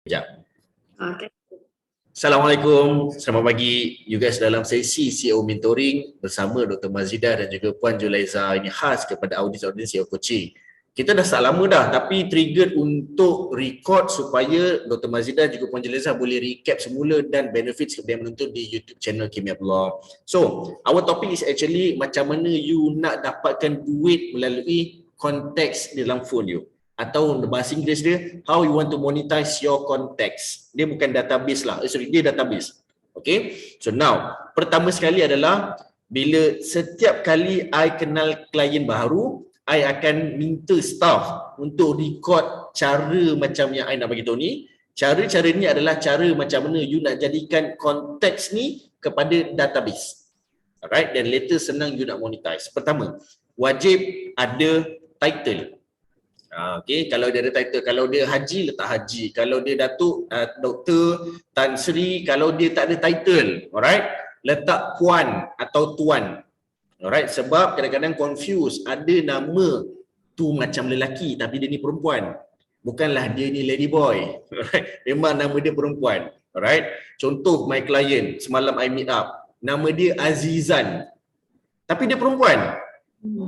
Sekejap. Okay. Assalamualaikum, selamat pagi. You guys dalam sesi CEO Mentoring bersama Dr. Mazidah dan juga Puan Julaiza. Ini khas kepada audiens-audiens CEO Coaching. Kita dah start lama dah, tapi trigger untuk record supaya Dr. Mazidah juga Puan Julaiza boleh recap semula dan benefits kepada yang menonton di YouTube channel Kimia Blog. So, our topic is actually macam mana you nak dapatkan duit melalui konteks dalam phone you. Atau bahasa Inggeris dia, how you want to monetize your contacts. Dia bukan database lah, dia database. Okay, so now, pertama sekali adalah bila setiap kali I kenal klien baru, I akan minta staff untuk record cara macam yang I nak bagi tahu ni. Cara-cara ni adalah cara macam mana you nak jadikan konteks ni kepada database. Alright, dan later senang you nak monetize. Pertama, wajib ada title. Okay, kalau dia ada title, kalau dia haji letak haji, kalau dia datuk Dr. Tan Sri, kalau dia tak ada title, alright, letak puan atau tuan. Alright, sebab kadang-kadang confuse, ada nama tu macam lelaki tapi dia ni perempuan. Bukanlah dia ni lady boy. Alright, memang nama dia perempuan. Alright, contoh my client semalam I meet up, nama dia Azizan tapi dia perempuan.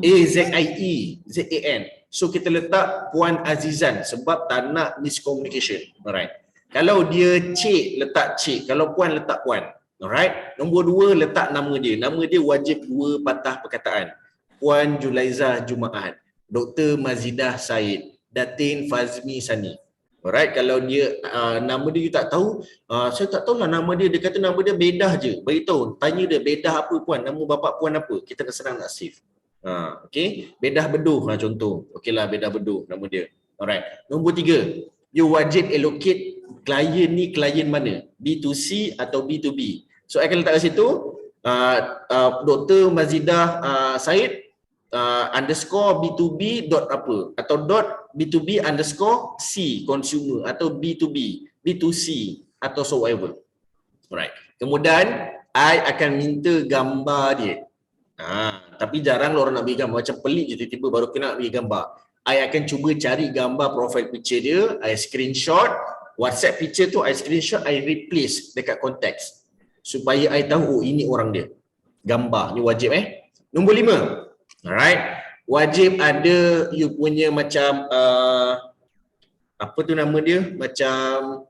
A-Z-I-E-Z-A-N. So kita letak Puan Azizan sebab tak nak miscommunication. Alright. Kalau dia Cik, letak Cik. Kalau Puan, letak Puan. Alright. Nombor 2, letak nama dia. Nama dia wajib 2 patah perkataan. Puan Julaiza Jumaat, Dr. Mazidah Said, Datin Fazmi Sani. Alright, kalau dia nama dia you tak tahu, saya tak tahulah nama dia. Dia kata nama dia Bedah je. Beritahu, tanya dia Bedah apa Puan, nama bapa Puan apa. Kita dah senang nak save. Okay, Bedah Beduh lah contoh. Okeylah, Bedah Beduh nama dia. Alright. Nombor 3, you wajib allocate klien ni klien mana? B2C atau B2B. So I akan letak kat situ Dr. Mazidah Said underscore B2B dot apa atau dot B2B underscore C consumer atau B2B, B2C atau so whatever. Alright. Kemudian I akan minta gambar dia. Tapi jarang orang nak bagi gambar, macam pelik je tiba-tiba baru kena bagi gambar. I akan cuba cari gambar profile picture dia, I screenshot, WhatsApp picture tu I screenshot, I replace dekat konteks supaya I tahu oh ini orang dia. Gambar ni wajib Nombor 5. Alright. Wajib ada you punya macam apa tu nama dia? Macam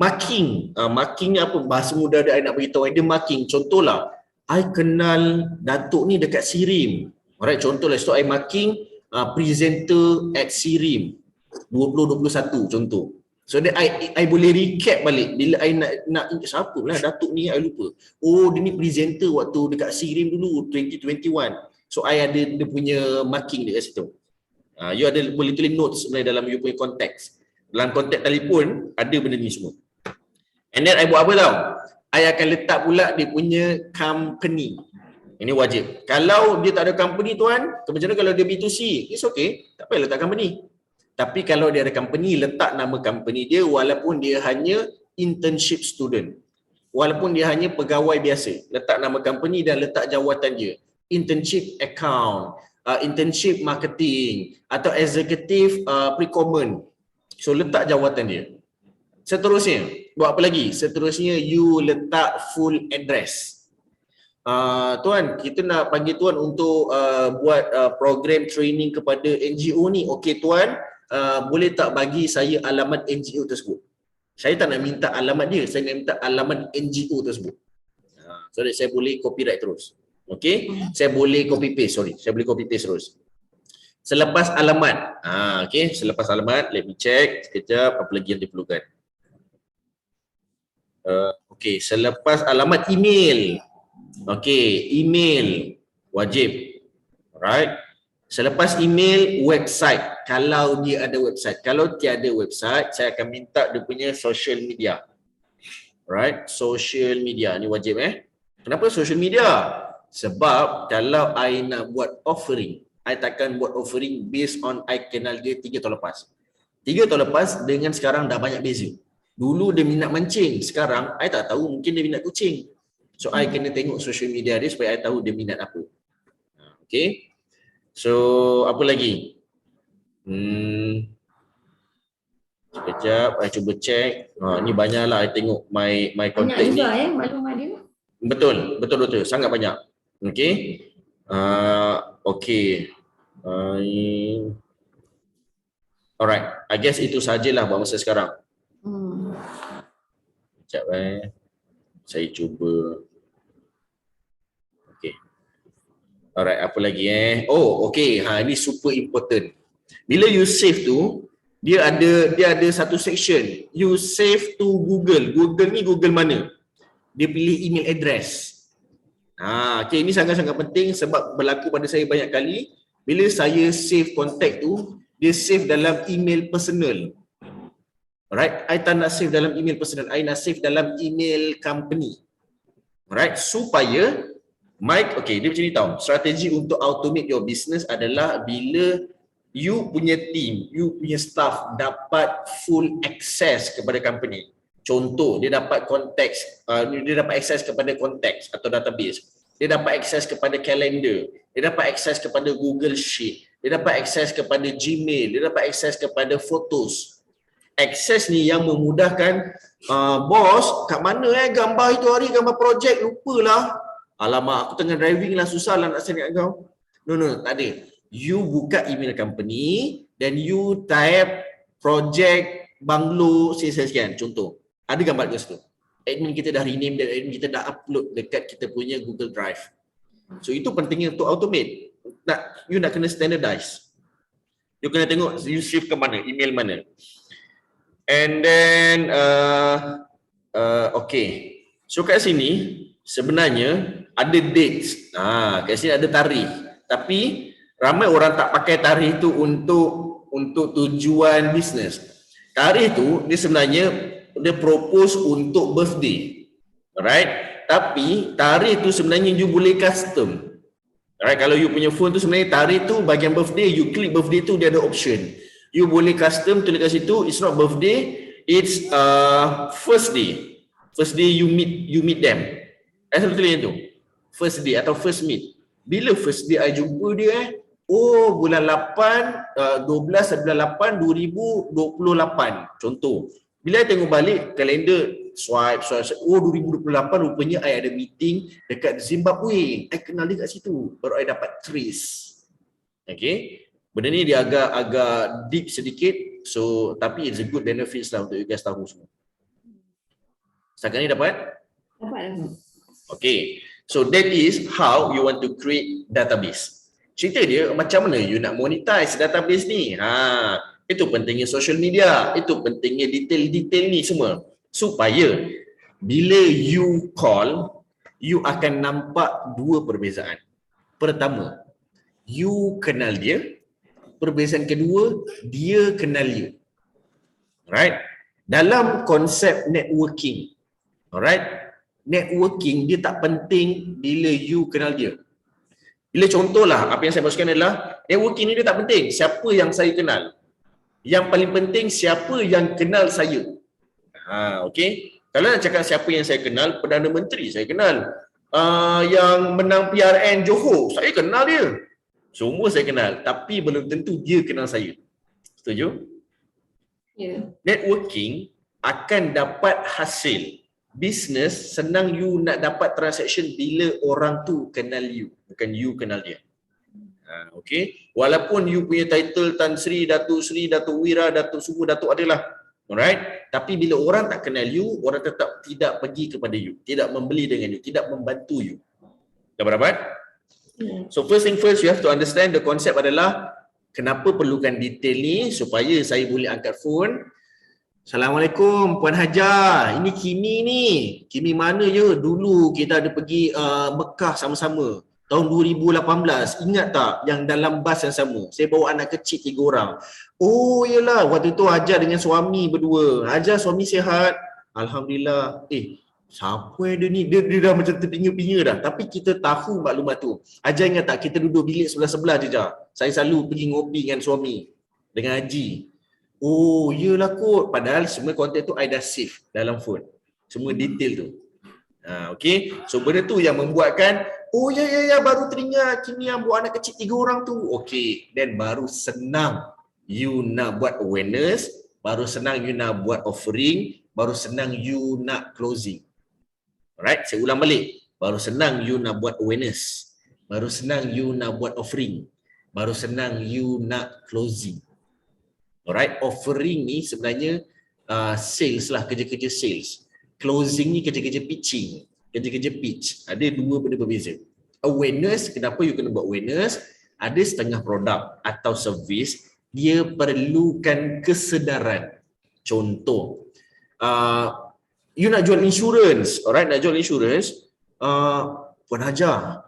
marking. Marking ni apa? Bahasa muda dia I nak beritahu dia marking. Contohlah, I kenal Datuk ni dekat Sirim. Alright, contohlah so I marking presenter at Sirim 2021 contoh. So then I boleh recap balik bila I nak siapa lah Datuk ni I lupa. Oh, dia ni presenter waktu dekat Sirim dulu 2021. So I ada dia punya marking dia kat situ. You ada boleh tulis notes sebenarnya dalam you punya konteks. Dalam konteks telefon ada benda ni semua. And then I buat apa tau? I akan letak pula dia punya company. Ini wajib. Kalau dia tak ada company tuan, macam mana kalau dia B2C? It's okay. Tak payah letak company. Tapi kalau dia ada company, letak nama company dia walaupun dia hanya internship student. Walaupun dia hanya pegawai biasa. Letak nama company dan letak jawatan dia. Internship account, internship marketing atau executive pre-common. So letak jawatan dia. Seterusnya, buat apa lagi? Seterusnya you letak full address. Tuan, kita nak panggil tuan untuk buat program training kepada NGO ni. Okey tuan, boleh tak bagi saya alamat NGO tersebut? Saya tak nak minta alamat dia, saya nak minta alamat NGO tersebut. So that saya boleh copyright terus. Okey, saya boleh copy paste, saya boleh copy paste terus. Selepas alamat, okey, selepas alamat, let me check sekejap apa lagi yang diperlukan. Okey, selepas alamat email. Okey, email wajib. Alright. Selepas email, website. Kalau dia ada website. Kalau tiada website, saya akan minta dia punya social media. Alright, social media ni wajib Kenapa social media? Sebab kalau I nak buat offering, I takkan buat offering based on I kenal dia 3 tahun lepas. 3 tahun lepas dengan sekarang dah banyak beza. Dulu dia minat mancing, sekarang I tak tahu, mungkin dia minat kucing. So I kena tengok social media dia supaya I tahu dia minat apa. Okay. So apa lagi? Sekejap, I cuba check. Ni banyaklah I tengok my contact Banyak ni. juga maklumat dia. Betul, sangat banyak. Okey. Okey. Alright, I guess itu sajalah buat masa sekarang. Sekejap saya cuba. Okey. Alright, apa lagi Oh, okey. Ini super important. Bila you save tu, dia ada satu section. You save to Google. Google ni Google mana? Dia pilih email address. Okay, ini sangat-sangat penting sebab berlaku pada saya banyak kali. Bila saya save contact tu, dia save dalam email personal. Alright, I tak nak save dalam email personal, I nak save dalam email company. Alright, supaya okay, dia macam ni tau. Strategi untuk automate your business adalah bila you punya team, you punya staff dapat full access kepada company. Contoh, dia dapat konteks, dia dapat akses kepada konteks atau database. Dia dapat akses kepada kalender. Dia dapat akses kepada Google Sheet. Dia dapat akses kepada Gmail. Dia dapat akses kepada photos. Akses ni yang memudahkan, bos, kat mana gambar itu hari, gambar projek, lupalah. Alamak, aku tengah driving lah, susah lah nak send kat kau. No, tak ada. You buka email company dan you type project banglo sekian, contoh. Ada gambar kat situ. Admin kita dah rename dan admin kita dah upload dekat kita punya Google Drive. So itu pentingnya untuk automate. You nak kena standardize. You kena tengok you shift ke mana, email mana. And then okay. So kat sini sebenarnya ada dates. Kat sini ada tarikh. Tapi ramai orang tak pakai tarikh tu untuk tujuan bisnes. Tarikh tu dia sebenarnya dia propose untuk birthday. Alright? Tapi tarikh tu sebenarnya you boleh custom. Alright, kalau you punya phone tu sebenarnya tarikh tu bahagian birthday, you klik birthday tu dia ada option. You boleh custom tulis kat situ, it's not birthday, it's first day. First day you meet them. I selalu tulis tu. First day atau first meet. Bila first day I jumpa dia bulan 8 12 bulan 8 2028 contoh. Bila I tengok balik kalender, swipe 2028 rupanya I ada meeting dekat Zimbabwe. I kenal dia kat situ. Baru I dapat trace. Okay. Benda ni dia agak deep sedikit. So tapi it's a good benefits lah untuk you guys tahu semua. Setakat ni dapat? Dapat. Okay. So that is how you want to create database. Cerita dia macam mana you nak monetize database ni. Itu pentingnya social media, itu pentingnya detail-detail ni semua. Supaya bila you call, you akan nampak dua perbezaan. Pertama, you kenal dia. Perbezaan kedua, dia kenal you. Alright? Dalam konsep networking, alright? Networking dia tak penting bila you kenal dia. Bila contohlah, apa yang saya maksudkan adalah networking ni dia tak penting siapa yang saya kenal. Yang paling penting siapa yang kenal saya. Okay. Kalau nak cakap siapa yang saya kenal, Perdana Menteri saya kenal. Yang menang PRN Johor, saya kenal dia. Semua saya kenal, tapi belum tentu dia kenal saya. Setuju? Ya. Networking akan dapat hasil. Business senang you nak dapat transaction bila orang tu kenal you, bukan you kenal dia. Okay. Walaupun you punya title Tan Sri, Datuk Sri, Datuk Wira, Datuk Subu, Datuk adalah. Alright. Tapi bila orang tak kenal you, orang tetap tidak pergi kepada you, tidak membeli dengan you, tidak membantu you. Dah berapa? So first thing first, you have to understand the concept adalah kenapa perlukan detail ni supaya saya boleh angkat phone. Assalamualaikum Puan Hajar, ini Kimi ni. Kimi mana je? Dulu kita ada pergi Mekah sama-sama. Tahun 2018, ingat tak yang dalam bas yang sama? Saya bawa anak kecil 3 orang. Oh iyalah, waktu tu Hajar dengan suami berdua. Hajar suami sihat? Alhamdulillah. Siapa dia ni? Dia dah macam terpinga-pinga dah. Tapi kita tahu maklumat tu. Hajar ingat tak kita duduk bilik sebelah-sebelah je Jar. Saya selalu pergi ngopi dengan suami. Dengan Haji. Oh iyalah kot. Padahal semua konten tu I dah save dalam phone. Semua detail tu. Okay. So benda tu yang membuatkan ya baru teringat Kimi yang buat anak kecil 3 orang tu. Okay. Then baru senang you nak buat awareness baru senang you nak buat offering, baru senang you nak closing. Alright, saya ulang balik. Baru senang you nak buat awareness, baru senang you nak buat offering, baru senang you nak closing. Alright, offering ni sebenarnya sales lah, kerja-kerja sales. Closing ni kerja-kerja pitching, kerja-kerja pitch. Ada dua benda berbeza. Awareness, kenapa you kena buat awareness? Ada setengah produk atau servis dia perlukan kesedaran. Contoh, you nak jual insurans, alright, nak jual insurans, Puan Hajar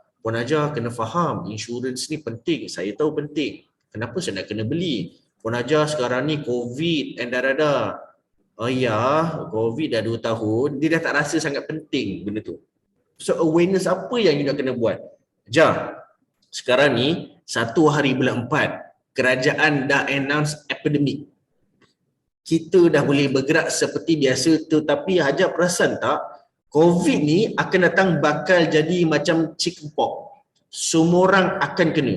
kena faham insurans ni penting, saya tahu penting. Kenapa saya nak kena beli? Puan Hajar sekarang ni COVID and dah. Oh ya, COVID dah 2 tahun, dia dah tak rasa sangat penting benda tu. So awareness apa yang you nak kena buat? Hajar, sekarang ni 1 hari bulan 4, kerajaan dah announce epidemik. Kita dah boleh bergerak seperti biasa, tetapi Hajar perasan tak, COVID ni akan datang bakal jadi macam chickenpox. Semua orang akan kena.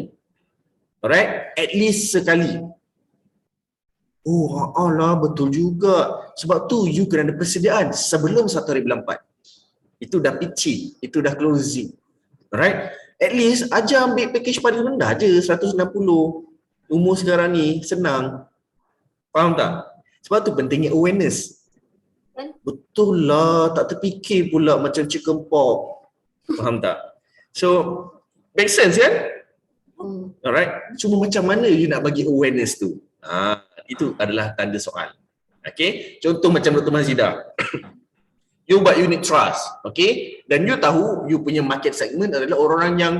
Alright? At least sekali. Oh Allah, betul juga. Sebab tu you kena ada persediaan sebelum 1 hari bulan 4. Itu dah pitching, itu dah closing. Alright? At least Hajar ambil package paling rendah je, 160. Umur sekarang ni senang. Faham tak? Sebab tu pentingnya awareness. Betul lah, tak terfikir pula macam chicken pox. Faham tak? So, make sense kan? Alright? Cuma macam mana you nak bagi awareness tu? Itu adalah tanda soal. Okay? Contoh macam Dr. Mazidah. You buat unit trust. Okay? Dan you tahu you punya market segment adalah orang-orang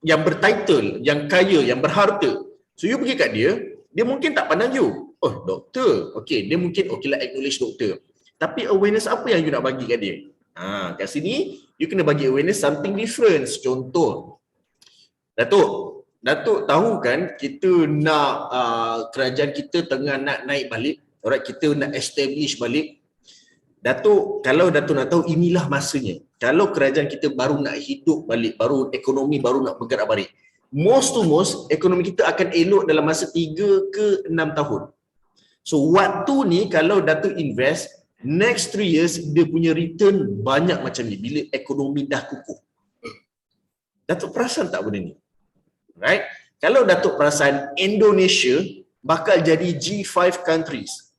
yang bertitle, yang kaya, yang berharta. So you pergi kat dia, dia mungkin tak pandang you. Oh, doktor. Okay, dia mungkin okay lah acknowledge doktor. Tapi awareness apa yang you nak bagi kat dia? Kat sini, you kena bagi awareness something different. Contoh, Datuk tahu kan kita nak kerajaan kita tengah nak naik balik. Alright, kita nak establish balik. Kalau Datuk nak tahu, inilah masanya. Kalau kerajaan kita baru nak hidup balik, baru ekonomi baru nak bergerak balik. Most to most, ekonomi kita akan elok dalam masa 3 ke 6 tahun. So waktu ni kalau Datuk invest, next 3 years dia punya return banyak macam ni bila ekonomi dah kukuh. Datuk perasan tak benda ni? Right? Kalau Datuk perasan, Indonesia bakal jadi G5 countries.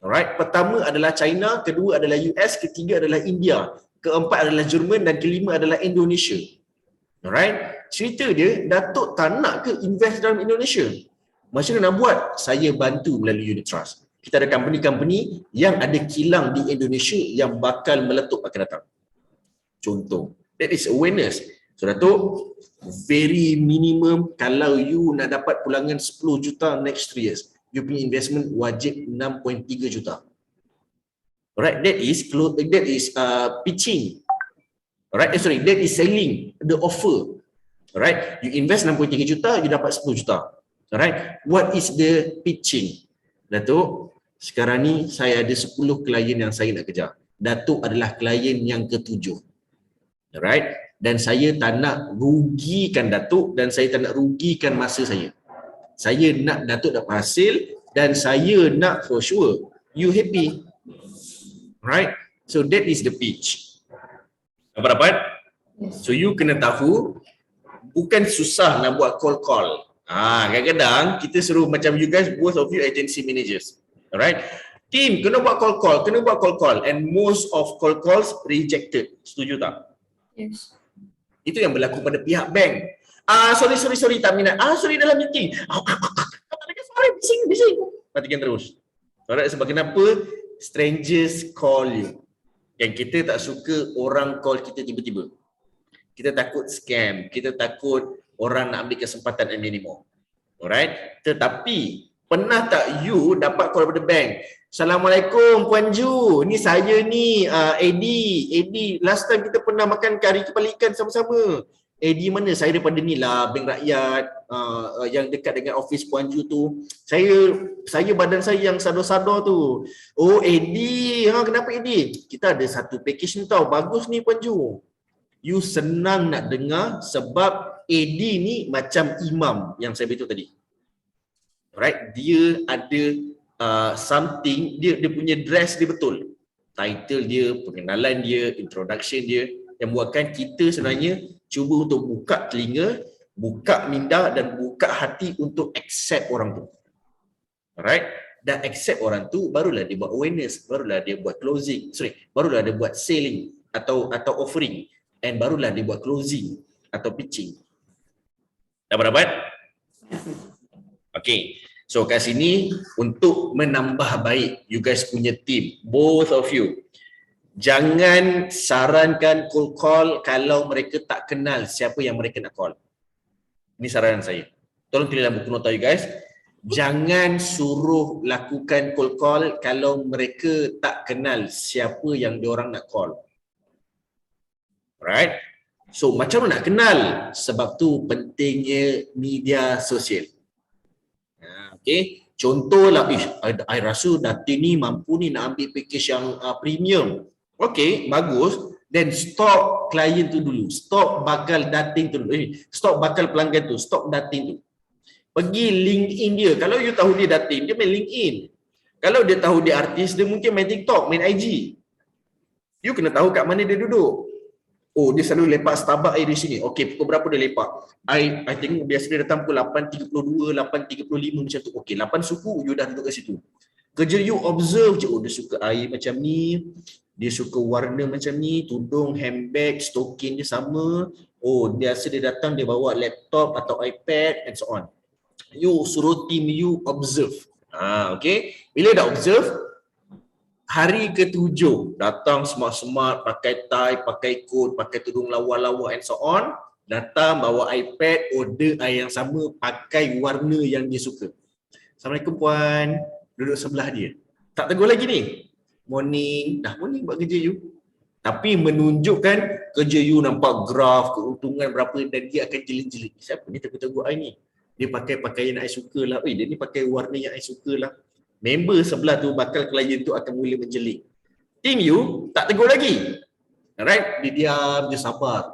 Alright, pertama adalah China, kedua adalah US, ketiga adalah India, keempat adalah Jerman dan kelima adalah Indonesia. Alright, cerita dia, Datuk tak nak ke invest dalam Indonesia? Macam mana nak buat? Saya bantu melalui unit trust. Kita ada company-company yang ada kilang di Indonesia yang bakal meletup akan datang. Contoh, that is awareness. So Datuk, very minimum kalau you nak dapat pulangan 10 juta next 3 years, you punya investment wajib 6.3 juta. Alright, that is pitching. Alright, that is selling the offer. Alright, you invest 6.3 juta, you dapat 10 juta. Alright, what is the pitching? Datuk, sekarang ni saya ada 10 klien yang saya nak kejar. Datuk adalah klien yang ke-7. Alright, dan saya tak nak rugikan Datuk dan saya tak nak rugikan masa saya. Saya nak Datuk dapat hasil dan saya nak for sure you happy. Right? So that is the pitch. Dapat? So you kena tahu bukan susah nak buat call. Kadang-kadang kita suruh macam you guys, both of you agency managers. Alright? Team kena buat call and most of call calls rejected. Setuju tak? Yes. Itu yang berlaku pada pihak bank. Sorry tak minat. Sorry dalam meeting. Sorry, bising. Matikan terus. Alright, sebab kenapa strangers call you? Yang kita tak suka orang call kita tiba-tiba. Kita takut scam, kita takut orang nak ambil kesempatan anymore. Alright? Tetapi pernah tak you dapat call daripada bank? Assalamualaikum Puan Ju, ni saya ni Eddie, last time kita pernah makan kari kepala ikan sama-sama. Eddie mana? Saya daripada ni lah, Bank Rakyat yang dekat dengan office Puan Ju tu. Saya badan saya yang sadar-sadar tu. Oh Eddie, kenapa Eddie? Kita ada satu package ni tau, bagus ni Puan Ju. You senang nak dengar sebab Eddie ni macam imam yang saya beritahu tadi. Alright, dia ada something, dia punya dress dia betul. Title dia, pengenalan dia, introduction dia, yang buatkan kita sebenarnya cuba untuk buka telinga, buka minda dan buka hati untuk accept orang tu. Alright? Dan accept orang tu, barulah dia buat awareness, barulah dia buat closing, barulah dia buat selling atau offering, and barulah dia buat closing atau pitching. Dapat? Okay. So kat sini untuk menambah baik you guys punya team, both of you. Jangan sarankan cold call kalau mereka tak kenal siapa yang mereka nak call. Ini saranan saya. Tolong tulis dalam buku nota you guys. Jangan suruh lakukan cold call kalau mereka tak kenal siapa yang diorang nak call. Alright? So macam mana nak kenal? Sebab tu pentingnya media sosial. Okay, contohlah, I rasa Datin ni mampu ni nak ambil package yang premium. Okay, bagus. Then stop klien tu dulu. Stop bakal Datin tu dulu. Stop bakal pelanggan tu. Stop Datin tu. Pergi LinkedIn dia. Kalau you tahu dia Datin, dia main LinkedIn. Kalau dia tahu dia artis, dia mungkin main TikTok, main IG. You kena tahu kat mana dia duduk. Oh, dia selalu lepak Starbucks di sini. Okey, pukul berapa dia lepak? I tengok biasa dia datang pukul 8.32, 8.35 macam tu. Okey, 8 suku you dah duduk kat situ. Kerja you observe je. Oh, dia suka air macam ni. Dia suka warna macam ni. Tudung, handbag, stokin dia sama. Oh, biasa dia datang dia bawa laptop atau iPad and so on. You suruh team you observe. Okey. Bila dah observe, hari ke-7 datang smart-smart, pakai tie, pakai coat, pakai tudung lawa-lawa and so on. Datang bawa iPad, order air yang sama, pakai warna yang dia suka. Assalamualaikum puan, duduk sebelah dia. Tak tegur lagi ni. Morning, dah morning buat kerja you. Tapi menunjukkan kerja you nampak graf, keuntungan berapa dan dia akan jelit-jelit. Siapa ni tegur-tegur I ni? Dia pakai pakaian yang I suka lah. Dia ni pakai warna yang I suka lah. Member sebelah tu bakal klien tu akan mula menjeling. Team you tak tegur lagi. Alright, dia diam, dia sabar.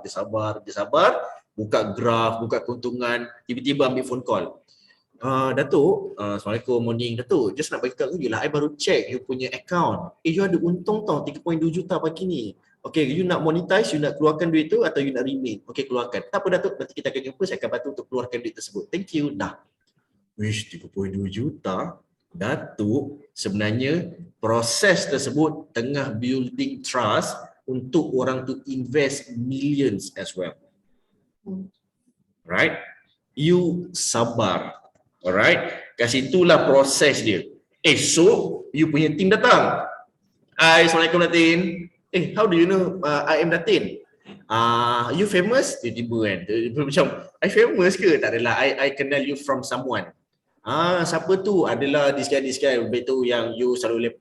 Buka graf, buka keuntungan, tiba-tiba ambil phone call. Datuk, Assalamualaikum, morning. Datuk, just nak bagi tahu je lah, I baru check you punya account. You ada untung tau 3.2 juta pagi ni. Okay, you nak monetize, you nak keluarkan duit tu atau you nak remain? Okay, keluarkan. Tak apa Datuk, nanti kita akan jumpa, saya akan bantu untuk keluarkan duit tersebut. Thank you. Dah. Wish 3.2 juta. Datuk, sebenarnya proses tersebut tengah building trust untuk orang tu invest millions as well. Right? You sabar. Alright? Kat situlah proses dia. So, you punya team datang. Hi, Assalamualaikum Datin. How do you know I am Datin? You famous? Tiba-tiba kan. Macam, I famous ke? Tak adalah, I kenal you from someone. Siapa tu? Adalah this guy betul yang you selalu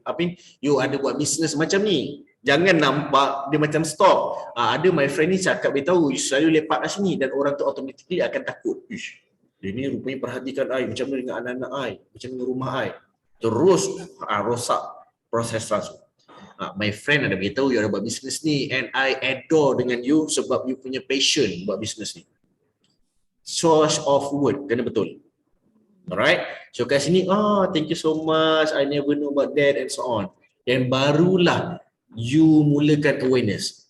you ada buat bisnes macam ni. Jangan nampak dia macam stop. Ada my friend ni cakap beritahu you selalu lepak kat sini dan orang tu automatically akan takut. Ish, dia ni rupanya perhatikan I macam mana dengan anak-anak I, macam dengan rumah I. Terus rosak proses langsung. My friend ada beritahu you ada buat bisnes ni and I adore dengan you sebab you punya passion buat bisnes ni. Source of word kena betul. Alright, so kat sini, thank you so much, I never know about that and so on. Dan barulah you mulakan awareness.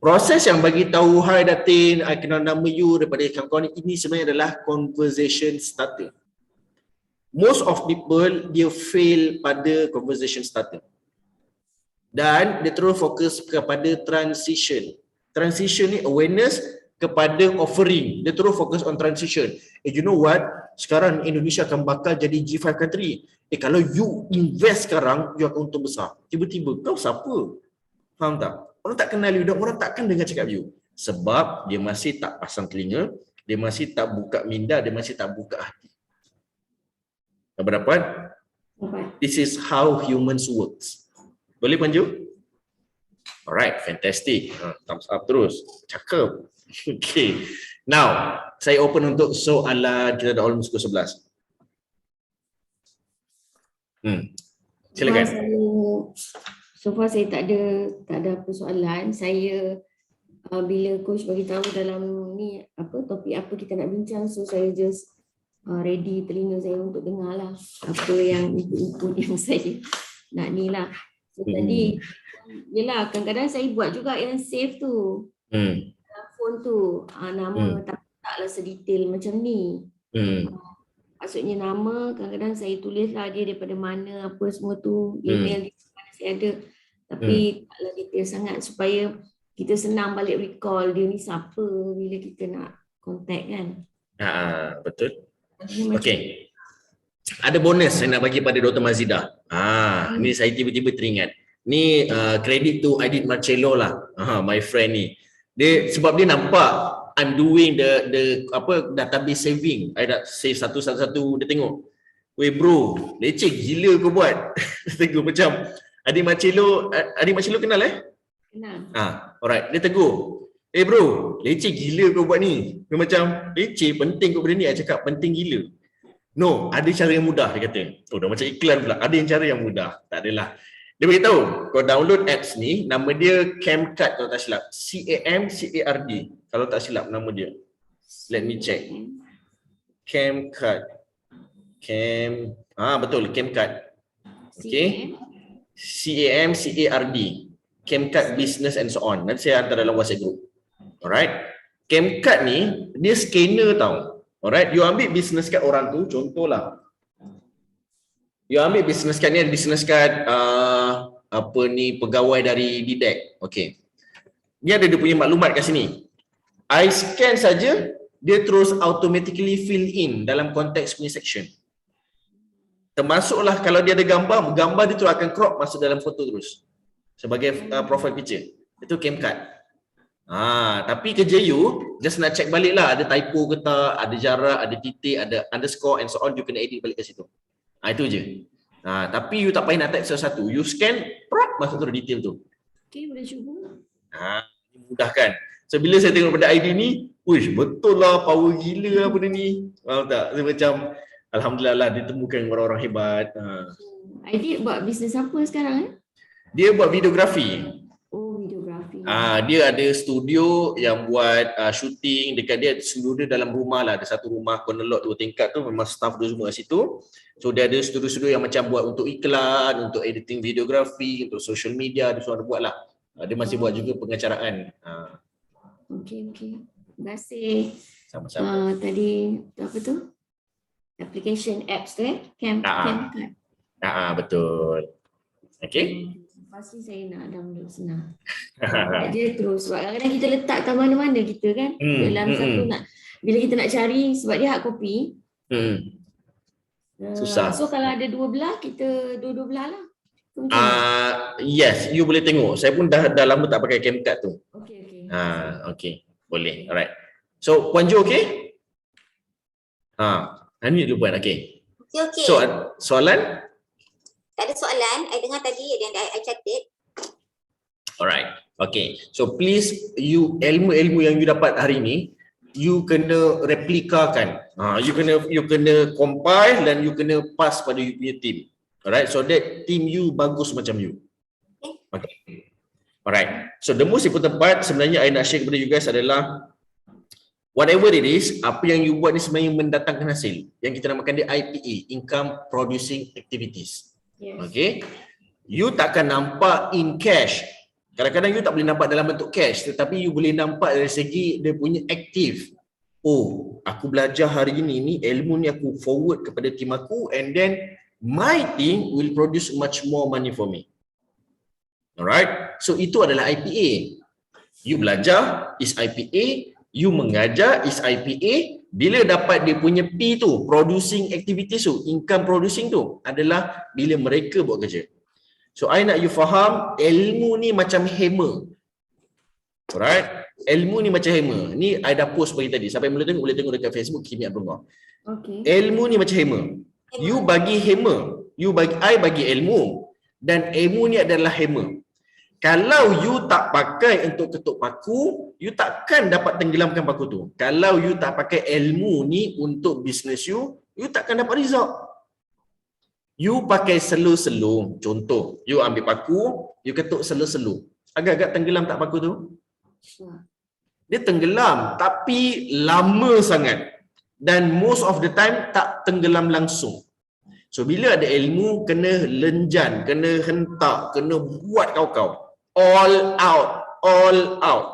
Proses yang bagi tahu, hi Datin, I kenal nama you daripada kawan-kawan ini sebenarnya adalah conversation starter. Most of people, dia fail pada conversation starter. Dan dia terus fokus kepada transition. Transition ni awareness kepada offering. Dia terus fokus on transition. You know what? Sekarang Indonesia akan bakal jadi G5 country. Kalau you invest sekarang, you akan untung besar. Tiba-tiba, kau siapa? Faham tak? Orang tak kenal you dan orang takkan dengar cakap you. Sebab dia masih tak pasang telinga, dia masih tak buka minda, dia masih tak buka hati. Dapat? This is how humans works. Boleh Panju? Alright, fantastic. Thumbs up terus. Cakap. Okay. Now, saya open untuk soalan. Kita dah almost pukul 11. Silakan. So far saya tak ada persoalan. Saya bila coach bagi tahu dalam ni topik apa kita nak bincang, so saya just ready telinga saya untuk dengar lah apa yang input yang saya nak ni lah. So tadi, yelah kadang-kadang saya buat juga yang save tu. Dalam phone tu, nama tapi taklah sedetail macam ni. Maksudnya nama, kadang-kadang saya tulis lah dia daripada mana, apa semua tu, email di mana saya ada. Tapi taklah detail sangat supaya kita senang balik recall dia ni siapa bila kita nak contact kan. Betul. Okey. Ada bonus saya nak bagi pada Dr. Mazidah. Ni saya tiba-tiba teringat. Ni kredit tu Aidit Marcello lah. My friend ni. Dia sebab dia nampak I'm doing the database saving. I dah save satu-satu. Dia tengok. Weh bro, leceh gila kau buat. Tegur macam Aidit Marcello kenal Kenal. Alright. Dia tegur. Bro, leceh gila kau buat ni. Dia macam leceh, penting kau benda ni. I cakap penting gila. No, ada cara yang mudah dia kata. Dah macam iklan pula. Ada yang cara yang mudah. Tak adalah. Dia beritahu, kau download apps ni, nama dia CamCard kalau tak silap. CAMCARD kalau tak silap nama dia. Let me check. CamCard. Betul, CamCard. Okay. CAMCARD. CamCard Business and so on. Nanti saya hantar dalam WhatsApp group. Alright. CamCard ni, dia scanner tau. Alright. You ambil business card orang tu, contohlah. You ambil business card ni, ada business card pegawai dari DDEC. Okay. Ni ada dia punya maklumat kat sini. I scan saja, dia terus automatically fill in dalam konteks punya section. Termasuklah kalau dia ada gambar dia tu akan crop masuk dalam foto terus. Sebagai profile picture. Itu CamCard. Tapi kerja you, just nak check balik lah. Ada typo ke tak, ada jarak, ada titik, ada underscore and so on. You kena edit balik ke situ. Itu je. Tapi you tak payah nak type satu-satu. You scan, masuk terus detail tu. Okay, boleh cuba. Mudah kan? So bila saya tengok pada ID ni, wish, betul lah, power gila lah benda ni. Faham tak? Saya macam, alhamdulillah lah ditemukan orang-orang hebat. ID buat bisnes apa sekarang? Dia buat videografi. Videografi. Dia ada studio yang buat shooting dekat dia, studio dia dalam rumah lah. Ada satu rumah corner lot 2 tingkat tu, memang staff dia semua kat situ. So dia ada studio-studio yang macam buat untuk iklan, untuk editing videografi, untuk social media, dia semua ada buat lah. Dia masih buat juga pengacaraan. Okey. Terima kasih. Sama-sama. Tadi apa tu? Application apps tu CamCard. Betul. Okey. Pasti saya nak download senang. Dia terus sebab kadang-kadang kita letak kat mana-mana kita kan. Dalam satu nak bila kita nak cari sebab dia hard copy. Susah. So kalau ada dua belah, kita dua-dua belah lah. Yes, you boleh tengok. Saya pun dah lama tak pakai CamCard tu. Okey. Okey. Boleh. Alright. So Puan Jo okey? Ini dulu Puan. Okey. Okey. So soalan? Tak ada soalan. I dengar tadi yang I catat. Alright. Okay. So please, you ilmu-ilmu yang you dapat hari ni, you kena replikakan. You kena compile dan you kena pass pada you punya team. Alright. So that team you bagus macam you. Okay. Alright. So the most important part sebenarnya I nak share kepada you guys adalah whatever it is, apa yang you buat ni sebenarnya mendatangkan hasil. Yang kita namakan dia IPA, Income Producing Activities. Yes. Okay. You takkan nampak in cash. Kadang-kadang you tak boleh nampak dalam bentuk cash, tetapi you boleh nampak dari segi dia punya aktif. Aku belajar hari ini ni, ilmu ni aku forward kepada tim aku and then my team will produce much more money for me. Alright. So itu adalah IPA. You belajar is IPA, you mengajar is IPA. Bila dapat dia punya P tu, producing activities tu, income producing tu adalah bila mereka buat kerja. So I nak you faham ilmu ni macam hammer. Alright. Ilmu ni macam hammer. Ni I dah post pagi tadi. Siapa yang boleh tengok dekat Facebook Kimi Abdullah. Okay. Ilmu ni macam hammer. You bagi hammer, I bagi ilmu dan ilmu ni adalah hammer. Kalau you tak pakai untuk ketuk paku, you takkan dapat tenggelamkan paku tu. Kalau you tak pakai ilmu ni untuk bisnes you, you takkan dapat result. You pakai slow-slow. Contoh, you ambil paku, you ketuk slow-slow. Agak-agak tenggelam tak paku tu? Dia tenggelam tapi lama sangat. dan most of the time tak tenggelam langsung. So bila ada ilmu, kena lenjan, kena hentak, kena buat kau-kau. All out, all out.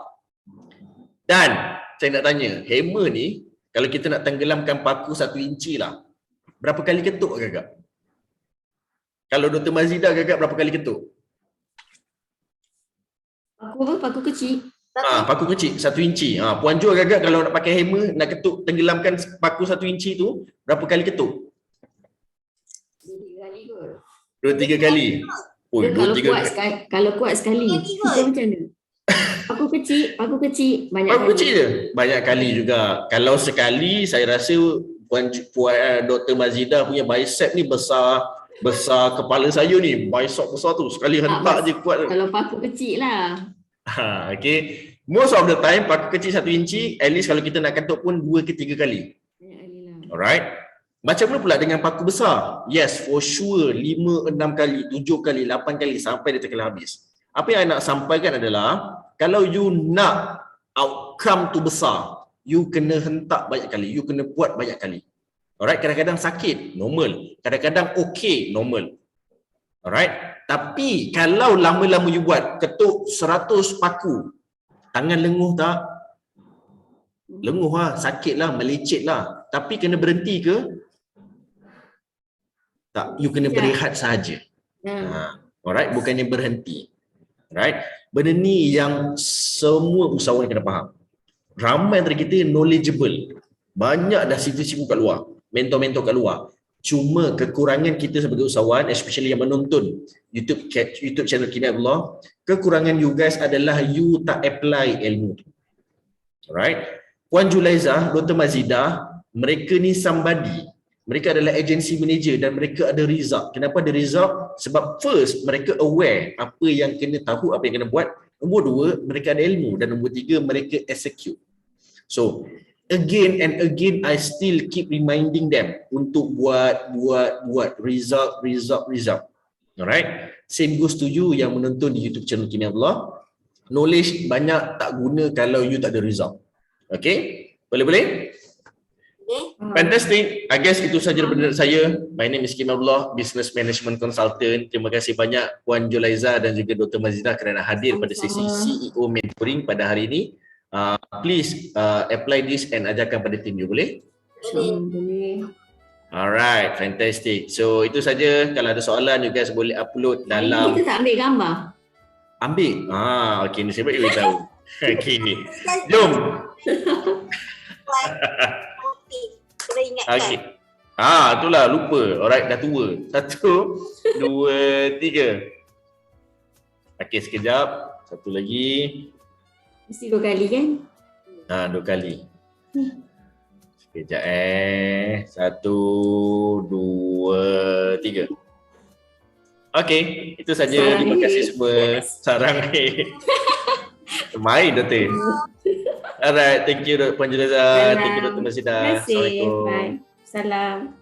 Dan saya nak tanya, hammer ni kalau kita nak tenggelamkan paku 1 inci lah, berapa kali ketuk agak? Kalau Dr. Mazidah agak berapa kali ketuk? Paku apa? Paku kecil. Paku kecil 1 inci. Puan Jo agak kalau nak pakai hammer, nak ketuk tenggelamkan paku 1 inci tu, berapa kali ketuk? 2-3 kali kot. 2-3 kali. Oh, Kalau kuat sekali. Kita macam mana? Paku kecil banyak paku kali. kecil je. Banyak kali juga. Kalau sekali, saya rasa Puan Dr. Mazidah punya bicep ni besar kepala saya ni. Bicep besar tu. Sekali hentak je kuat. Kalau paku kecil lah. Okay. Most of the time, paku kecil 1 inci, at least kalau kita nak ketuk pun 2 ke 3 kali. Banyak kali lah. Alright. Macam mana pula dengan paku besar? Yes, for sure 5, 6 kali, 7 kali, 8 kali sampai dia terkelar habis. Apa yang I nak sampaikan adalah, kalau you nak outcome tu besar, you kena hentak banyak kali, you kena buat banyak kali. Alright, kadang-kadang sakit, normal. Kadang-kadang okay, normal. Alright. Tapi kalau lama-lama you buat, ketuk 100 paku, tangan lenguh tak? Lenguh lah, sakit lah, melecet lah. Tapi kena berhenti ke? Tak, you kena berehat sahaja. Alright, bukannya berhenti. Right? Benda ni yang semua usahawan kena faham. Ramai antara kita knowledgeable. Banyak dah situ-situ kat luar, mentor-mentor kat luar. Cuma kekurangan kita sebagai usahawan, especially yang menonton YouTube channel Qiniatullah, kekurangan you guys adalah you tak apply ilmu tu. Alright? Puan Julaiza, Dr. Mazidah, mereka ni somebody. Mereka adalah agency manager dan mereka ada result. Kenapa ada result? Sebab first, mereka aware apa yang kena tahu, apa yang kena buat. Nombor 2, mereka ada ilmu. Dan nombor 3, mereka execute. So, again and again, I still keep reminding them untuk buat result. Alright? Same goes to you yang menonton di YouTube channel Qiniatullah. Knowledge banyak tak guna kalau you tak ada result. Okay? Boleh-boleh? Fantastic. I guess itu saja daripada saya. My name is Qiniatullah, Business Management Consultant. Terima kasih banyak Puan Julaiza dan juga Dr. Mazidah kerana hadir pada sesi CEO Mentoring pada hari ini. Please apply this and ajarkan pada tim you, boleh? Boleh. Alright, fantastic. So itu saja. Kalau ada soalan you guys boleh upload dalam. Kita tak ambil gambar. Ambil. Okay, ni saya beritahu. Okay, jom. Kena ingatkan. Okay. Itulah lupa. Alright, dah tua. 1, 2, 3. Okay, sekejap. Satu lagi. Mesti 2 kali kan? 2 kali. Sekejap 1, 2, 3. Okay, itu saja. Terima kasih semua. Sarang main Datin. Alright, thank you Puan Julaiza. Thank you Dr. Mazidah. Terima kasih. Bye. Salam.